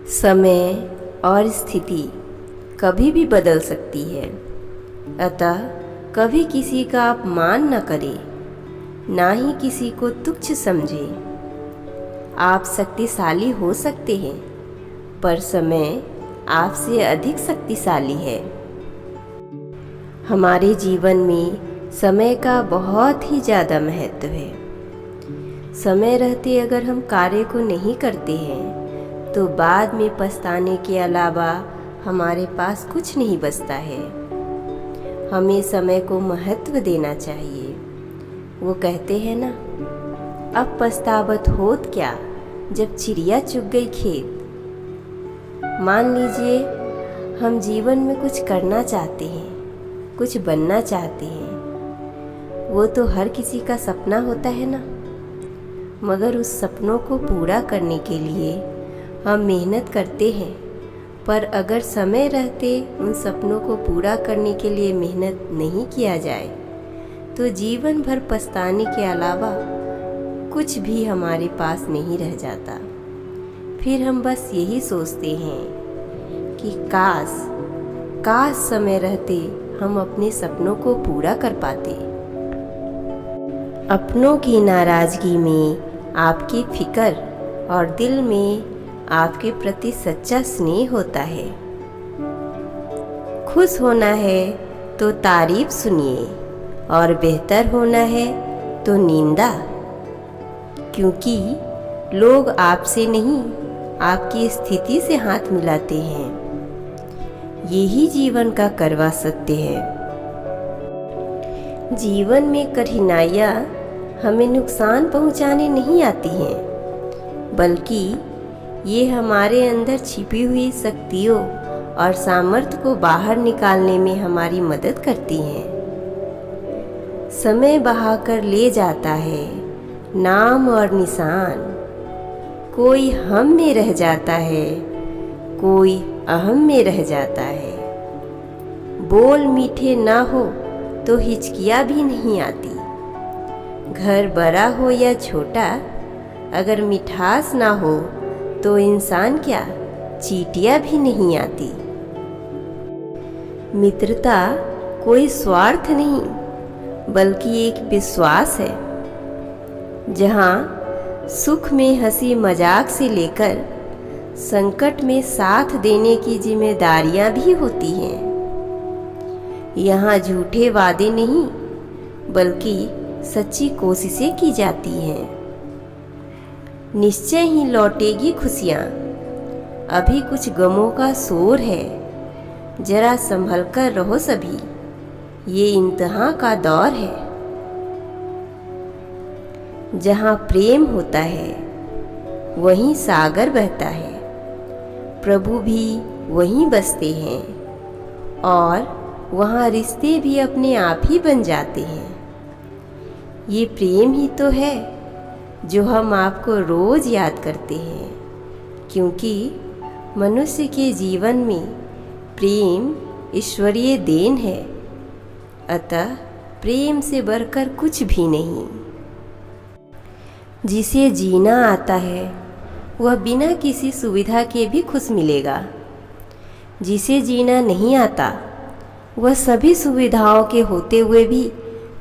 समय और स्थिति कभी भी बदल सकती है, अतः कभी किसी का अपमान न करें, ना ही किसी को तुच्छ समझें। आप शक्तिशाली हो सकते हैं, पर समय आपसे अधिक शक्तिशाली है। हमारे जीवन में समय का बहुत ही ज़्यादा महत्व है। समय रहते अगर हम कार्य को नहीं करते हैं तो बाद में पछताने के अलावा हमारे पास कुछ नहीं बचता है। हमें समय को महत्व देना चाहिए। वो कहते हैं ना, अब पछतावत होत क्या जब चिड़िया चुग गई खेत। मान लीजिए हम जीवन में कुछ करना चाहते हैं, कुछ बनना चाहते हैं, वो तो हर किसी का सपना होता है ना। मगर उस सपनों को पूरा करने के लिए हम मेहनत करते हैं, पर अगर समय रहते उन सपनों को पूरा करने के लिए मेहनत नहीं किया जाए तो जीवन भर पछताने के अलावा कुछ भी हमारे पास नहीं रह जाता। फिर हम बस यही सोचते हैं कि काश समय रहते हम अपने सपनों को पूरा कर पाते। अपनों की नाराज़गी में आपकी फिक्र और दिल में आपके प्रति सच्चा स्नेह होता है। खुश होना है तो तारीफ सुनिए और बेहतर होना है तो निंदा, क्योंकि लोग आपसे नहीं आपकी स्थिति से हाथ मिलाते हैं। यही जीवन का कड़वा सत्य है। जीवन में कठिनाइयाँ हमें नुकसान पहुँचाने नहीं आती हैं, बल्कि ये हमारे अंदर छिपी हुई शक्तियों और सामर्थ्य को बाहर निकालने में हमारी मदद करती हैं। समय बहाकर ले जाता है नाम और निशान, कोई हम में रह जाता है, कोई अहम में रह जाता है। बोल मीठे ना हो तो हिचकियाँ भी नहीं आती। घर बड़ा हो या छोटा, अगर मिठास ना हो तो इंसान क्या चींटियाँ भी नहीं आती। मित्रता कोई स्वार्थ नहीं, बल्कि एक विश्वास है, जहाँ सुख में हंसी मजाक से लेकर संकट में साथ देने की जिम्मेदारियां भी होती हैं। यहाँ झूठे वादे नहीं, बल्कि सच्ची कोशिशें की जाती हैं। निश्चय ही लौटेगी खुशियाँ, अभी कुछ गमों का शोर है, जरा संभल कर रहो सभी, ये इम्तिहान का दौर है। जहाँ प्रेम होता है वहीं सागर बहता है, प्रभु भी वहीं बसते हैं और वहाँ रिश्ते भी अपने आप ही बन जाते हैं। ये प्रेम ही तो है जो हम आपको रोज़ याद करते हैं, क्योंकि मनुष्य के जीवन में प्रेम ईश्वरीय देन है। अतः प्रेम से बढ़कर कुछ भी नहीं। जिसे जीना आता है वह बिना किसी सुविधा के भी खुश मिलेगा। जिसे जीना नहीं आता वह सभी सुविधाओं के होते हुए भी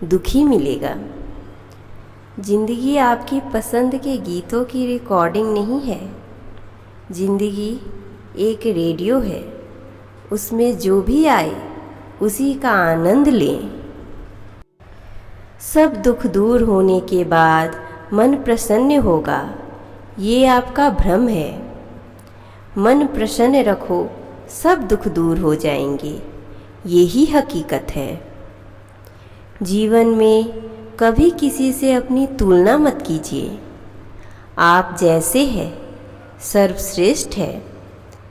दुखी मिलेगा। जिंदगी आपकी पसंद के गीतों की रिकॉर्डिंग नहीं है। जिंदगी एक रेडियो है, उसमें जो भी आए उसी का आनंद लें। सब दुख दूर होने के बाद मन प्रसन्न होगा, ये आपका भ्रम है। मन प्रसन्न रखो, सब दुख दूर हो जाएंगे, यही हकीकत है। जीवन में कभी किसी से अपनी तुलना मत कीजिए। आप जैसे हैं सर्वश्रेष्ठ है।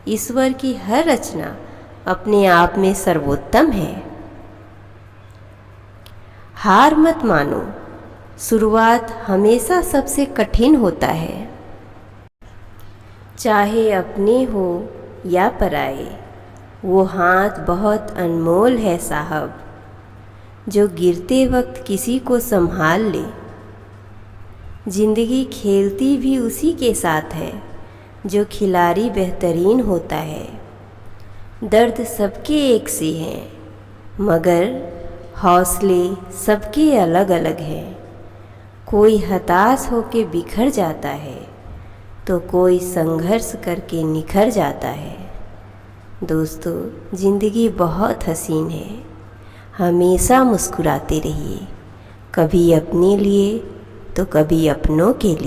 ईश्वर की हर रचना अपने आप में सर्वोत्तम है। हार मत मानो, शुरुआत हमेशा सबसे कठिन होता है। चाहे अपने हो या पराए, वो हाथ बहुत अनमोल है साहब, जो गिरते वक्त किसी को संभाल ले। जिंदगी खेलती भी उसी के साथ है जो खिलाड़ी बेहतरीन होता है। दर्द सबके एक से हैं, मगर हौसले सबके अलग अलग हैं। कोई हताश होके बिखर जाता है तो कोई संघर्ष करके निखर जाता है। दोस्तों, ज़िंदगी बहुत हसीन है। हमेशा मुस्कुराते रहिए, कभी अपने लिए तो कभी अपनों के लिए।